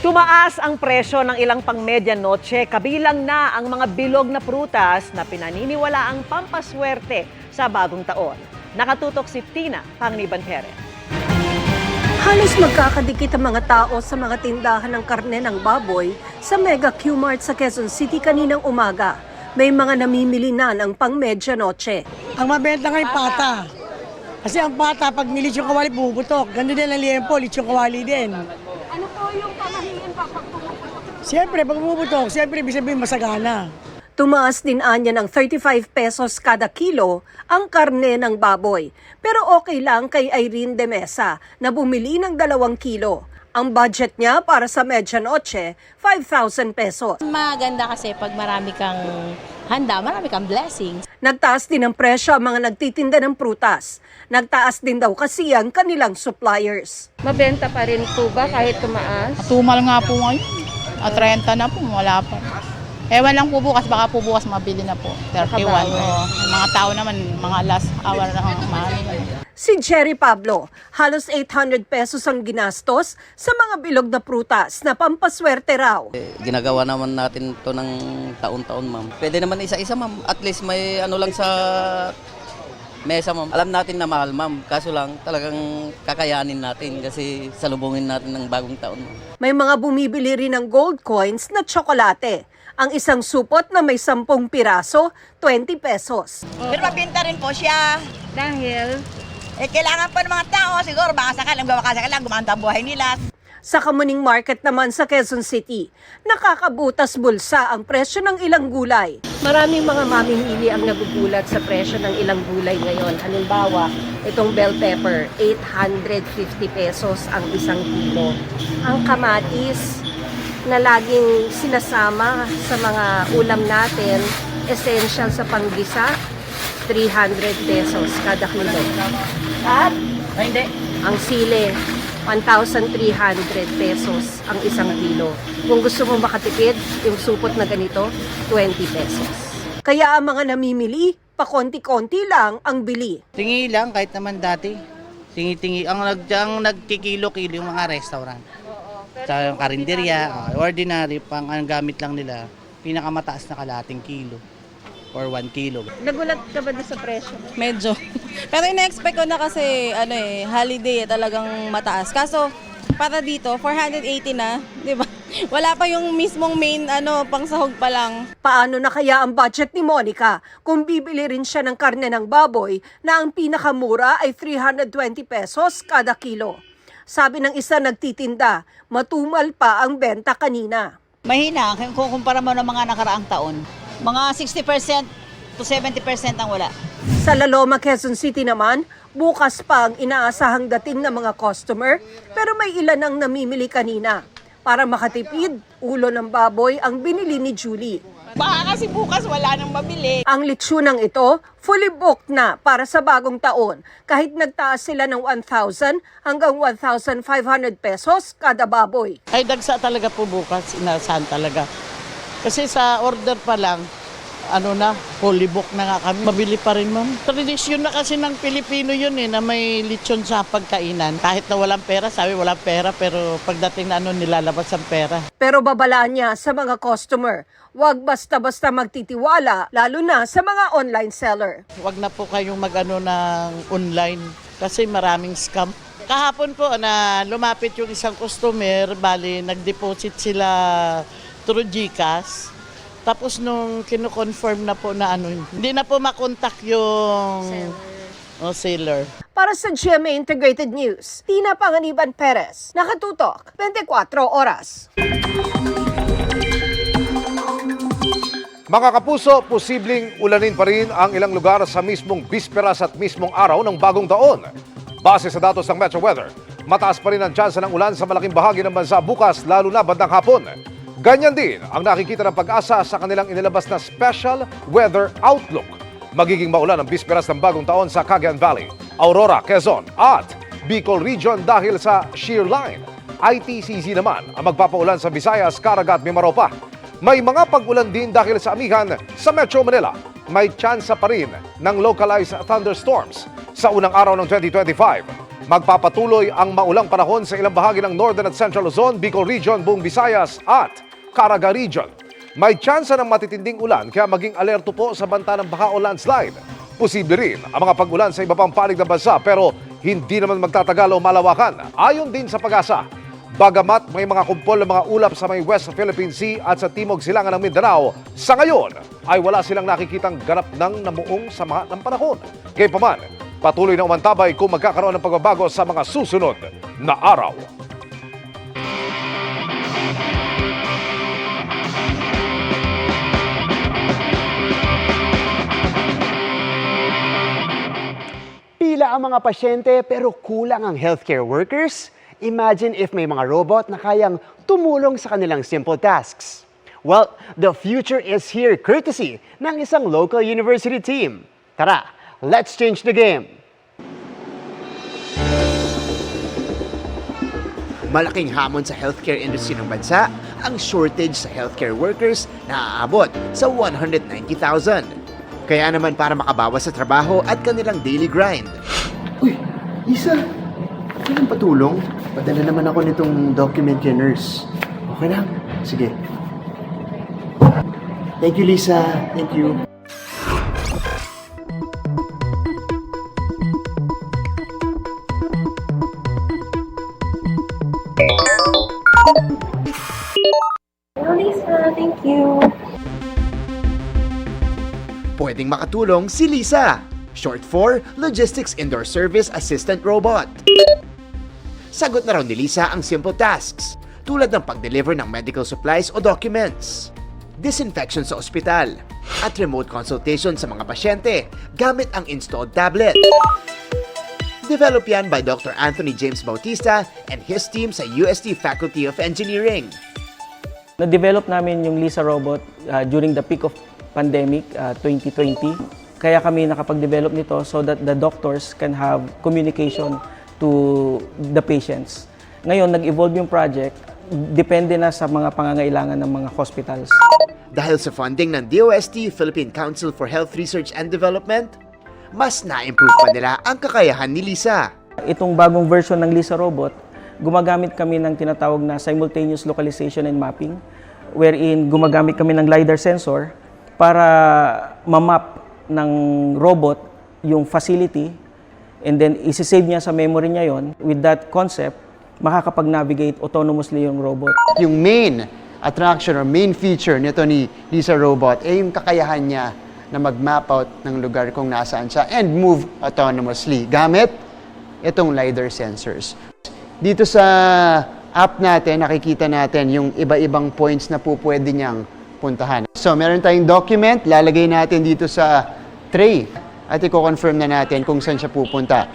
Tumaas ang presyo ng ilang pang-medianoche, kabilang na ang mga bilog na prutas na pinaniniwala ang pampaswerte sa bagong taon. Nakatutok si Tina Panganiban Perez. Halos magkakadikit ang mga tao sa mga tindahan ng karne ng baboy sa Mega Q-Mart sa Quezon City kaninang umaga. May mga namimili na ng pang-medianoche. Ang mabenta ngayon pata. Kasi ang pata, pag nilitsyon kawali, bubutok. Ganun din ang liempo, litsyon kawali din. Ano po yung pamahiin pa pag pumuputok? Siyempre, pag bubutok, siyempre, ibig sabihin masagana. Tumaas din anya ng 35 pesos kada kilo ang karne ng baboy. Pero okay lang kay Irene de Mesa na bumili ng 2 kilo. Ang budget niya para sa medianoche, 5,000 pesos. Maganda kasi pag marami kang handa, marami kang blessings. Nagtaas din ang presyo ang mga nagtitinda ng prutas. Nagtaas din daw kasi ang kanilang suppliers. Mabenta pa rin po ba kahit tumaas? Tumal nga po ngayon. 30 na po, wala pa. Ewan lang po bukas, baka po bukas mabili na po. 31. Yung mga tao naman, mga last hour na mahal. Si Jerry Pablo, halos 800 pesos ang ginastos sa mga bilog na prutas na pampaswerte raw. Ginagawa naman natin to ng taon-taon, ma'am. Pwede naman isa-isa, ma'am. At least may ano lang sa mesa, ma'am. Alam natin na mahal, ma'am. Kaso lang, talagang kakayanin natin kasi salubungin natin ng bagong taon, ma'am. May mga bumibili rin ng gold coins na tsokolate. Ang isang supot na may 10 piraso, 20 pesos. Pero mabinta rin po siya. Dahil Kailangan po ng mga tao, siguro baka sakalang gumanda ang buhay nila. Sa Kamuning Market naman sa Quezon City, nakakabutas bulsa ang presyo ng ilang gulay. Maraming mga mamimili ang nagugulat sa presyo ng ilang gulay ngayon. Halimbawa, itong bell pepper, 850 pesos ang 1 kilo. Ang kamatis na laging sinasama sa mga ulam natin, essential sa panggisa, 300 pesos kada kilo. At ang sile, 1,300 pesos ang 1 kilo. Kung gusto mo makatipid, yung supot na ganito, 20 pesos. Kaya ang mga namimili, pakonti-konti lang ang bili. Tingi lang kahit naman dati. Tingi-tingi. Ang nagkikilo-kilo yung mga restaurant. Sa karinderya, ordinary, pang ang gamit lang nila, pinakamataas na kalating kilo or 1 kilo. nagulat ka ba doon sa presyo? Medyo. Pero ina-expect ko na kasi holiday talagang mataas. Kaso para dito 480 na, 'di ba? Wala pa yung mismong main pangsahog pa lang. Paano na kaya ang budget ni Monica kung bibili rin siya ng karne ng baboy na ang pinakamura ay 320 pesos kada kilo? Sabi ng isa nagtitinda, matumal pa ang benta kanina. Mahina kung kumpara mo ng mga nakaraang taon. Mga 60% to 70% ang wala. Sa La Loma, Quezon City naman, bukas pa ang inaasahang dating ng mga customer pero may ilan ang namimili kanina. Para makatipid, ulo ng baboy ang binili ni Julie. Baka kasi bukas wala nang mabili. Ang litsunang ito, fully booked na para sa bagong taon kahit nagtaas sila ng 1,000 hanggang 1,500 pesos kada baboy. Ay dagsa talaga po bukas, inasahan talaga. Kasi sa order pa lang, fully book na nga kami. Mabili pa rin, ma'am. Tradisyon na kasi ng Pilipino yun na may lechon sa pagkainan. Kahit na walang pera, sabi walang pera, pero pagdating na nilalabas ang pera. Pero babalaan niya sa mga customer, huwag basta-basta magtitiwala, lalo na sa mga online seller. Huwag na po kayong ng online kasi maraming scam. Kahapon po na lumapit yung isang customer, bali nag-deposit sila through GCash. Tapos nung kino-confirm na po na hindi na po makontak yung seller. Para sa GMA Integrated News, Tina Panganiban Perez, nakatutok, 24 oras. Mga kapuso, posibleng ulanin pa rin ang ilang lugar sa mismong bisperas at mismong araw ng bagong taon. Base sa datos ng Metro Weather, mataas pa rin ang tsansa ng ulan sa malaking bahagi ng bansa bukas, lalo na bandang hapon. Ganyan din ang nakikita ng Pag-asa sa kanilang inilabas na Special Weather Outlook. Magiging maulan ang bisperas ng bagong taon sa Cagayan Valley, Aurora, Quezon at Bicol Region dahil sa shear line. ITCZ naman ang magpapaulan sa Visayas, Caraga at Mimaropa. May mga pag-ulan din dahil sa amihan sa Metro Manila. May tsansa pa rin ng localized thunderstorms sa unang araw ng 2025. Magpapatuloy ang maulang panahon sa ilang bahagi ng Northern at Central Luzon, Bicol Region, buong Visayas at Caraga Region. May tsansa ng matitinding ulan kaya maging alerto po sa banta ng baha o landslide. Posible rin ang mga pag-ulan sa iba pang panig ng bansa pero hindi naman magtatagal o malawakan. Ayon din sa Pag-asa, bagamat may mga kumpol ng mga ulap sa may West Philippine Sea at sa timog silangan ng Mindanao, sa ngayon ay wala silang nakikitang ganap ng namuong sama ng panahon. Gayunpaman, patuloy na umantabay kung magkakaroon ng pagbabago sa mga susunod na araw. Pila ang mga pasyente pero kulang ang healthcare workers? Imagine if may mga robot na kayang tumulong sa kanilang simple tasks. Well, the future is here courtesy ng isang local university team. Tara, let's change the game! Malaking hamon sa healthcare industry ng bansa ang shortage sa healthcare workers na aabot sa 190,000. Kaya naman para makabawas sa trabaho at kanilang daily grind. Uy, Lisa! Kailan patulong? Padala naman ako nitong document kay nurse. Okay lang? Sige. Thank you, Lisa. Thank you. Hello, Lisa. Thank you. Pwedeng makatulong si Lisa, short for Logistics Indoor Service Assistant Robot. Sagot na raw ni Lisa ang simple tasks, tulad ng pag-deliver ng medical supplies o documents, disinfection sa ospital, at remote consultation sa mga pasyente gamit ang installed tablet. Developed yan by Dr. Anthony James Bautista and his team sa UST Faculty of Engineering. Na-develop namin yung Lisa robot during the peak of pandemic 2020. Kaya kami nakapag-develop nito so that the doctors can have communication to the patients. Ngayon, nag-evolve yung project, depende na sa mga pangangailangan ng mga hospitals. Dahil sa funding ng DOST, Philippine Council for Health Research and Development, mas na-improve pa nila ang kakayahan ni Lisa. Itong bagong version ng Lisa robot, gumagamit kami ng tinatawag na simultaneous localization and mapping, wherein gumagamit kami ng LiDAR sensor para ma-map ng robot yung facility and then isi-save niya sa memory niya yon. With that concept, makakapag-navigate autonomously yung robot. Yung main attraction or main feature nito ni Lisa Robot ay yung kakayahan niya na mag-map out ng lugar kung nasaan siya and move autonomously gamit itong LiDAR sensors. Dito sa app natin, nakikita natin yung iba-ibang points na po pwede niyang puntahan. So, meron tayong document, lalagay natin dito sa tray at i-confirm na natin kung saan siya pupunta.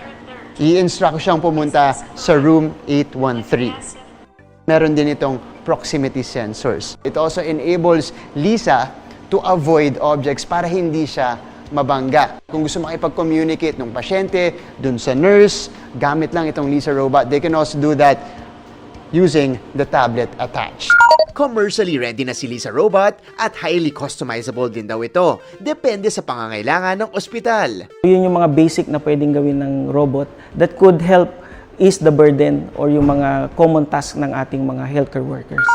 I-instruct siyang pumunta sa room 813. Meron din itong proximity sensors. It also enables Lisa to avoid objects para hindi siya mabangga. Kung gusto makipag-communicate ng pasyente, dun sa nurse, gamit lang itong Lisa robot. They can also do that using the tablet attached. Commercially ready na si Lisa Robot at highly customizable din daw ito. Depende sa pangangailangan ng ospital. Yun yung mga basic na pwedeng gawin ng robot that could help ease the burden or yung mga common task ng ating mga healthcare workers.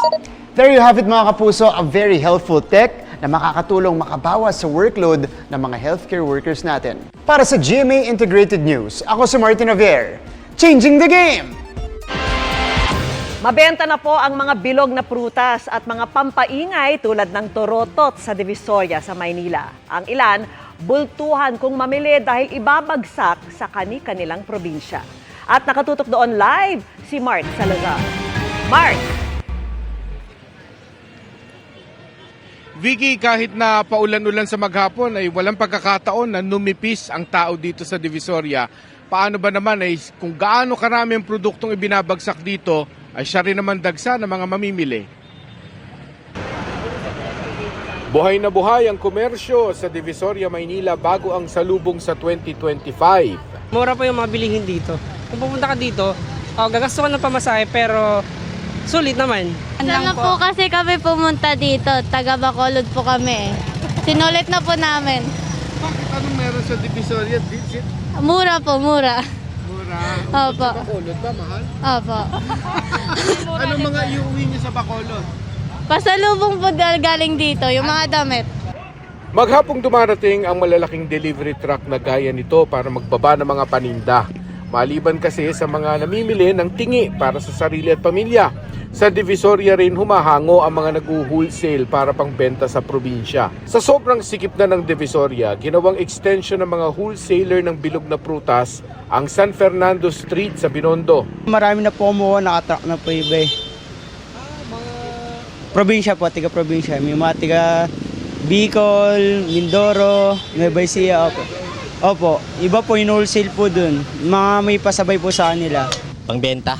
There you have it mga kapuso, a very helpful tech na makakatulong makabawas sa workload ng mga healthcare workers natin. Para sa GMA Integrated News, ako si Martin Javier, changing the game! Mabenta na po ang mga bilog na prutas at mga pampaingay tulad ng torotot sa Divisoria sa Maynila. Ang ilan, bultuhan kung mamili dahil ibabagsak sa kani-kanilang probinsya. At nakatutok doon live si Mark Salazar. Mark! Vicky, kahit na paulan-ulan sa maghapon ay walang pagkakataon na numipis ang tao dito sa Divisoria. Paano ba naman ay kung gaano karami ang produktong ibinabagsak dito, ay siya rin naman dagsa ng mga mamimili. Buhay na buhay ang komersyo sa Divisoria, Maynila bago ang salubong sa 2025. Mura po yung mga bilihin dito. Kung pupunta ka dito, gagasto ka ng pamasahe pero sulit naman. Sana po kasi kami pumunta dito, taga Bacolod po kami. Sinulit na po namin. Bakit anong meron sa Divisoria? Mura po, mura. Mura. pera. Opo. Sa Bacolod ba, mahal? Opo. Ano mga iuwi niyo sa Bacolod? Pasalubong po galing dito, yung mga damit. Maghapong dumarating ang malalaking delivery truck na gaya nito para magbaba ng mga paninda. Maliban kasi sa mga namimili ng tingi para sa sarili at pamilya. Sa Divisoria rin humahango ang mga nag-wholesale para pangbenta sa probinsya. Sa sobrang sikip na ng Divisoria, ginawang extension ng mga wholesaler ng bilog na prutas ang San Fernando Street sa Binondo. Marami na po kumuha, nakatrack na po iba eh. Probinsya po, tiga-probinsya. May mga tiga Bicol, Mindoro, Nueva Ecija, opo. Opo, iba po yung wholesale po dun. Mga may pasabay po sa kanila. Pangbenta,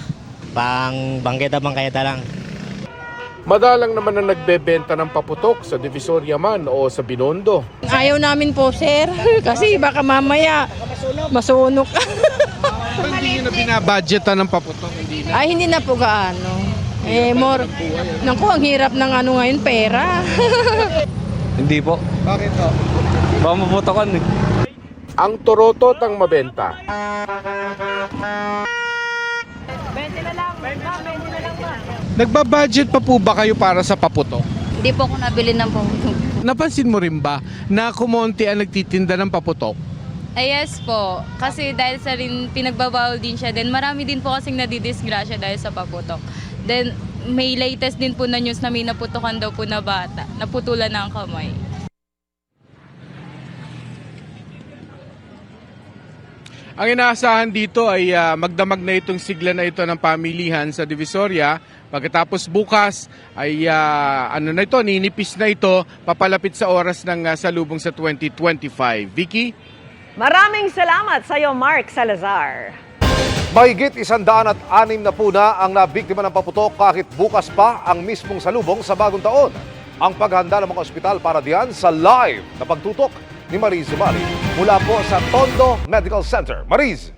bangketa lang. Madalang naman na nagbebenta ng paputok sa Divisoria man o sa Binondo. Ayaw namin po, sir. Kasi baka mamaya masunok. Hindi nyo na binabudgetan ng paputok? Hindi na? Ay, hindi na po gaano. Naku, ang hirap ng ano ngayon, pera. Hindi po. Bakit to? Baka maputokan eh. Ang torotot ang mabenta. 20 na lang, 20 na lang ba? Nagbabudget pa po ba kayo para sa paputok? Hindi po ako nabili ng paputok. Napansin mo rin ba na kumonti ang nagtitinda ng paputok? Ay yes po, kasi dahil sa rin pinagbabawal din siya, then marami din po kasing nadidisgrasya dahil sa paputok. Then may latest din po na news na may naputukan daw po na bata, naputulan ng kamay. Ang inaasahan dito ay magdamag na itong sigla na ito ng pamilihan sa Divisoria. Pagkatapos bukas ay ninipis na ito papalapit sa oras ng salubong sa 2025. Vicky? Maraming salamat sa iyo, Mark Salazar. Mahigit 106 na po na ang nabiktima ng paputok kahit bukas pa ang mismong salubong sa bagong taon. Ang paghanda ng mga ospital para diyan sa live na pagtutok ni Mariz Zumari mula po sa Tondo Medical Center. Mariz!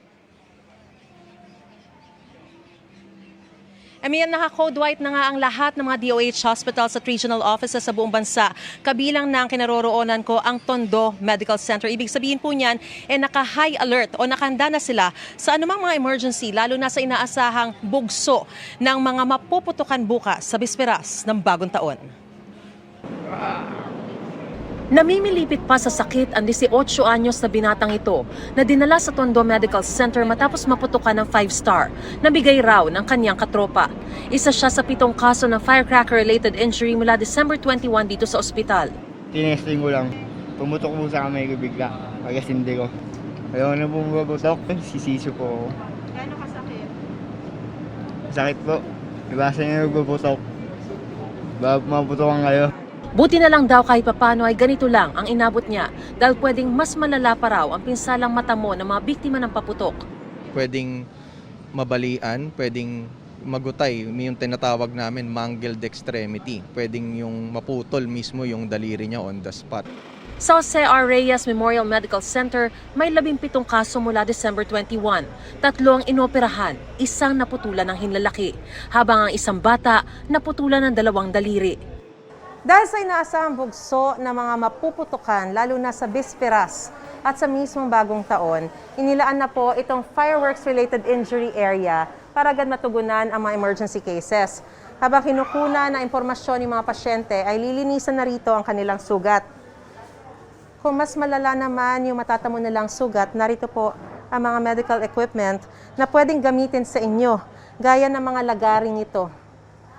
Naka-code white na nga ang lahat ng mga DOH hospitals at regional offices sa buong bansa. Kabilang na ang kinaroroonan ko ang Tondo Medical Center. Ibig sabihin po niyan, naka-high alert o nakahanda na sila sa anumang mga emergency, lalo na sa inaasahang bugso ng mga mapuputukan bukas sa bisperas ng bagong taon. Namimilipit pa sa sakit ang 18 anyos na binatang ito na dinala sa Tondo Medical Center matapos maputukan ng 5-star na bigay raw ng kanyang katropa. Isa siya sa 7 kaso ng firecracker-related injury mula December 21 dito sa ospital. Tinesting ko lang. Pumutok po sa kamay ko bigla. Pagkasindi ko. Ayaw na po mabutok. Sisiso po ako. Gano'ng kasakit? Sakit po. Ibasa niya nagpuputok. Maputokan kayo. Buti na lang daw kahit papano ay ganito lang ang inabot niya dahil pwedeng mas malala pa raw ang pinsalang mata mo ng mga biktima ng paputok. Pwedeng mabalian, pwedeng magutay, yung tinatawag namin mangled extremity. Pwedeng yung maputol mismo yung daliri niya on the spot. Sa Jose R. Reyes Memorial Medical Center, may 17 kaso mula December 21. 3 ang inoperahan, 1 naputulan ng hinlalaki, habang ang 1 bata naputulan ng 2 daliri. Dahil sa inaasahang bugso ng mga mapuputukan, lalo na sa bisperas at sa mismong bagong taon, inilaan na po itong fireworks-related injury area para agad matugunan ang mga emergency cases. Habang kinukuna na impormasyon ng mga pasyente, ay lilinisan na rito ang kanilang sugat. Kung mas malala naman yung matatamo nilang sugat, narito po ang mga medical equipment na pwedeng gamitin sa inyo, gaya ng mga lagaring ito,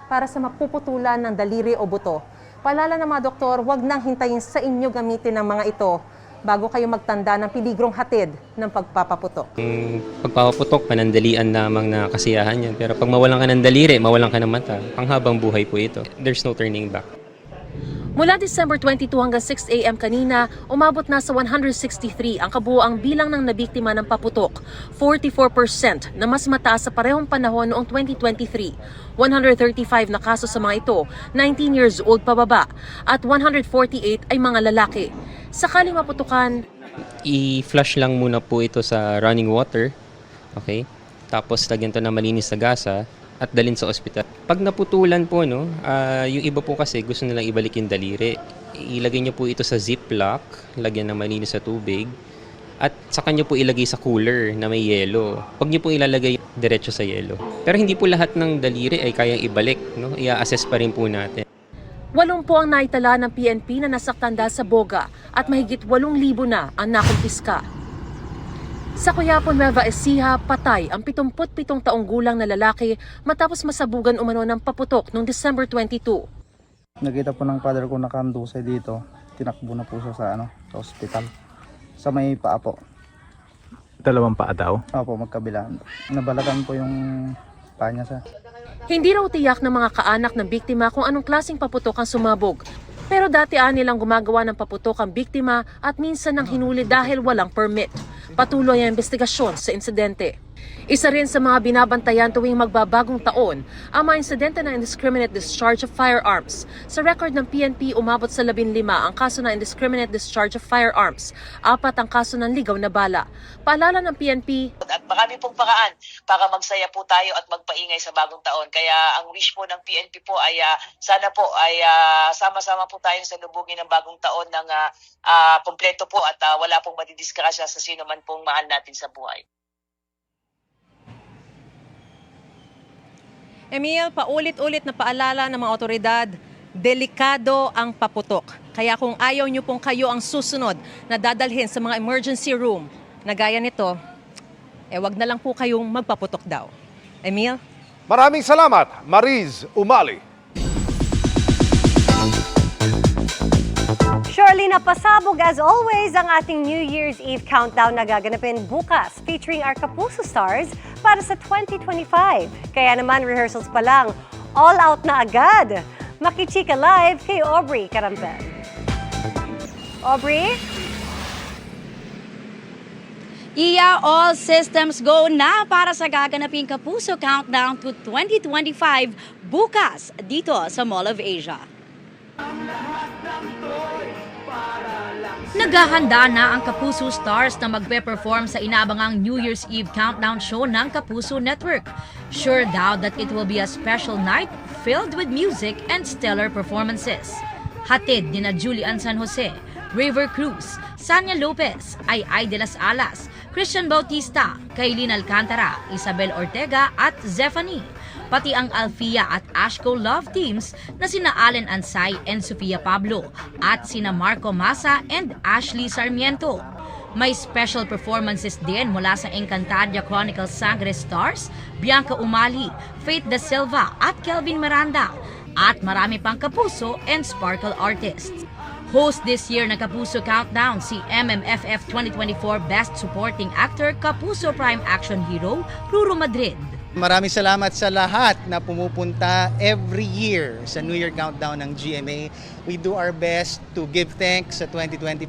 para sa mapuputulan ng daliri o buto. Paalala ng mga doktor, huwag nang hintayin sa inyo gamitin ang mga ito bago kayo magtanda ng piligrong hatid ng pagpapaputok. Pagpapaputok, panandalian lamang na kasiyahan yan. Pero pag mawalan ka ng daliri, mawalan ka ng mata, panghabang buhay po ito. There's no turning back. Mula December 22 hanggang 6 a.m. kanina, umabot na sa 163 ang kabuuang bilang ng nabiktima ng paputok, 44% na mas mataas sa parehong panahon noong 2023. 135 na kaso sa mga ito, 19 years old pababa, at 148 ay mga lalaki. Sakaling maputukan, I-flush lang muna po ito sa running water, okay? Tapos lagyan ito na malinis na gasa at dalhin sa ospital. Pag naputulan po, yung iba po kasi gusto nilang ibalik yung daliri. Ilagay niyo po ito sa ziplock, lagyan ng malinis sa tubig, At saka nyo po ilagay sa cooler na may yelo. Huwag nyo po ilalagay diretso sa yelo. Pero hindi po lahat ng daliri ay kayang ibalik, no? I-assess pa rin po natin. 80 ang naitala ng PNP na nasaktan dahil sa boga at mahigit 8,000 na ang nakumpiska. Sa Quiapo, Nueva Ecija, patay ang 77 taong gulang na lalaki matapos masabugan umano ng paputok noong December 22. Nakita po ng father ko nakandusay dito. Tinakbo na po siya sa ospital. Sa may paa po. Dalawang paa daw? Opo, magkabila. Nabalatan po yung paa niya sa. Hindi raw tiyak ng mga kaanak ng biktima kung anong klaseng paputok ang sumabog. Pero dati nilang gumagawa ng paputok ang biktima at minsan nang hinuli dahil walang permit. Patuloy ang investigasyon sa insidente. Isa rin sa mga binabantayan tuwing magbabagong taon ang mga insidente ng indiscriminate discharge of firearms. Sa record ng PNP, umabot sa 15 ang kaso ng indiscriminate discharge of firearms, 4 ang kaso ng ligaw na bala. Paalala ng PNP, at marami pong paraan para magsaya po tayo at magpaingay sa bagong taon. Kaya ang wish po ng PNP po ay sana po ay sama-sama po tayong salubungin ng bagong taon ng kompleto po at wala pong madidiskrasya sa sino man pong mahal natin sa buhay. Emil, paulit-ulit na paalala ng mga otoridad, delikado ang paputok. Kaya kung ayaw nyo pong kayo ang susunod na dadalhin sa mga emergency room na gaya nito, wag na lang po kayong magpaputok daw. Emil? Maraming salamat, Mariz Umali. Surely napasabog as always ang ating New Year's Eve countdown na gaganapin bukas featuring our Kapuso stars para sa 2025. Kaya naman rehearsals pa lang, all out na agad. Makichika live kay Aubrey Carampel. Aubrey? Iya, all systems go na para sa gaganaping Kapuso Countdown to 2025 bukas dito sa Mall of Asia. Naghahanda na ang Kapuso Stars na magpe-perform sa inaabangang New Year's Eve countdown show ng Kapuso Network. Sure daw that it will be a special night filled with music and stellar performances. Hatid ni na Julian San Jose, River Cruz, Sanya Lopez, Ay de las Alas, Christian Bautista, Kaylin Alcantara, Isabel Ortega at Zephanie. Pati ang Alfia at Ashko Love teams na sina Allen Ansay and Sofia Pablo at sina Marco Massa and Ashley Sarmiento. May special performances din mula sa Encantadia Chronicles Sangre Stars, Bianca Umali, Faith Da Silva at Kelvin Miranda. At marami pang Kapuso and Sparkle artists. Host this year ng Kapuso Countdown si MMFF 2024 Best Supporting Actor Kapuso Prime Action Hero, Ruru Madrid. Maraming salamat sa lahat na pumupunta every year sa New Year Countdown ng GMA. We do our best to give thanks sa 2024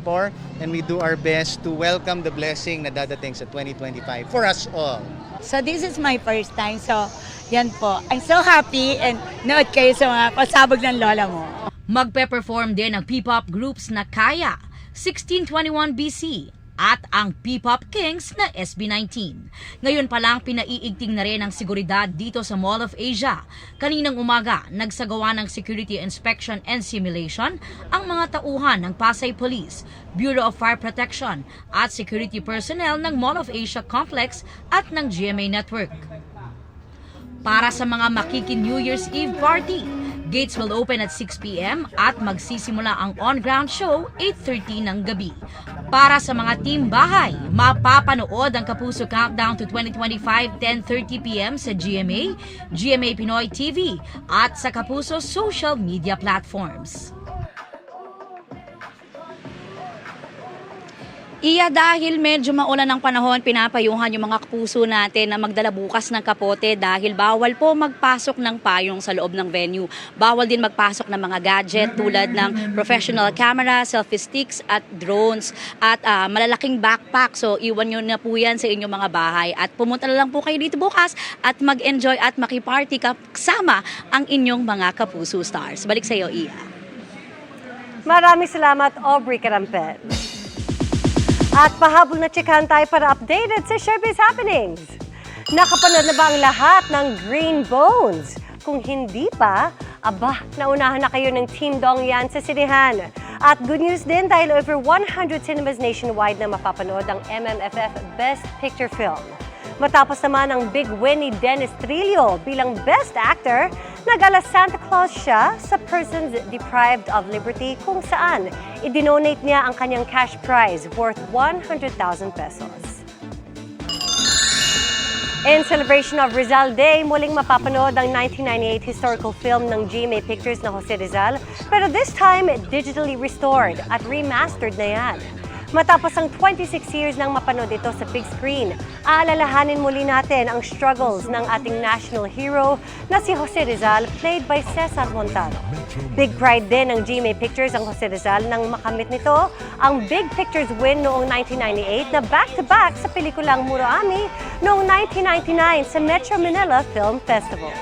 and we do our best to welcome the blessing na dadating sa 2025 for us all. So this is my first time. So yan po. I'm so happy and nood kayo sa mga pasabog ng lola mo. Magpe-perform din ang P-pop groups na Kaya, 1621 BC, at ang P-pop Kings na SB19. Ngayon pa lang pinaiigting na rin ang seguridad dito sa Mall of Asia. Kaninang umaga, nagsagawa ng security inspection and simulation ang mga tauhan ng Pasay Police, Bureau of Fire Protection at security personnel ng Mall of Asia Complex at ng GMA Network. Para sa mga makiki New Year's Eve party, gates will open at 6 p.m. at magsisimula ang on-ground show 8:30 ng gabi. Para sa mga team bahay, mapapanood ang Kapuso Countdown to 2025 10:30 p.m. sa GMA, GMA Pinoy TV at sa Kapuso social media platforms. Iya, dahil medyo maulan ang panahon, pinapayuhan yung mga kapuso natin na magdala bukas ng kapote dahil bawal po magpasok ng payong sa loob ng venue. Bawal din magpasok ng mga gadget tulad ng professional camera, selfie sticks at drones at malalaking backpack. So iwan nyo na po yan sa inyong mga bahay at pumunta na lang po kayo dito bukas at mag-enjoy at makiparty kasama ang inyong mga Kapuso Stars. Balik sa iyo, Iya. Maraming salamat, Aubrey Carampel. At pahabol na chikahan tayo para updated sa Showbiz Happenings. Nakapanood na ba ang lahat ng Green Bones? Kung hindi pa, naunahan na kayo ng Team Dong Yan sa sinihan. At good news din dahil over 100 cinemas nationwide na mapapanood ang MMFF Best Picture Film. Matapos naman ang big win ni Dennis Trillo bilang Best Actor, nagala Santa Claus siya sa Persons Deprived of Liberty kung saan idinonate niya ang kanyang cash prize worth 100,000 pesos. In celebration of Rizal Day, muling mapapanood ang 1998 historical film ng GMA Pictures na Jose Rizal, pero this time digitally restored at remastered na yan. Matapos ang 26 years nang mapanood ito sa big screen, aalalahanin muli natin ang struggles ng ating national hero na si Jose Rizal, played by Cesar Montano. Big pride din ng GMA Pictures ang Jose Rizal nang makamit nito ang Big Pictures win noong 1998 na back-to-back sa pelikulang Muroami noong 1999 sa Metro Manila Film Festival.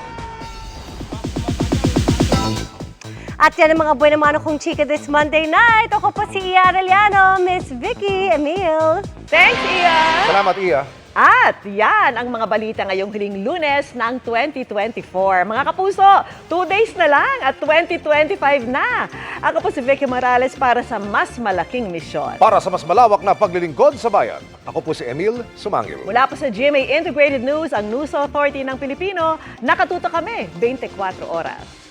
At yan ang mga buwan naman akong chika this Monday night. Ako po si Ia Arellano, Miss Vicky Emil. Thanks, Iya! Salamat, Iya. At yan ang mga balita ngayong huling Lunes ng 2024. Mga kapuso, 2 days na lang at 2025 na. Ako po si Vicky Morales para sa mas malaking misyon. Para sa mas malawak na paglilingkod sa bayan, ako po si Emil Sumangil. Mula po sa GMA Integrated News, ang News Authority ng Pilipino, nakatuto kami 24 oras.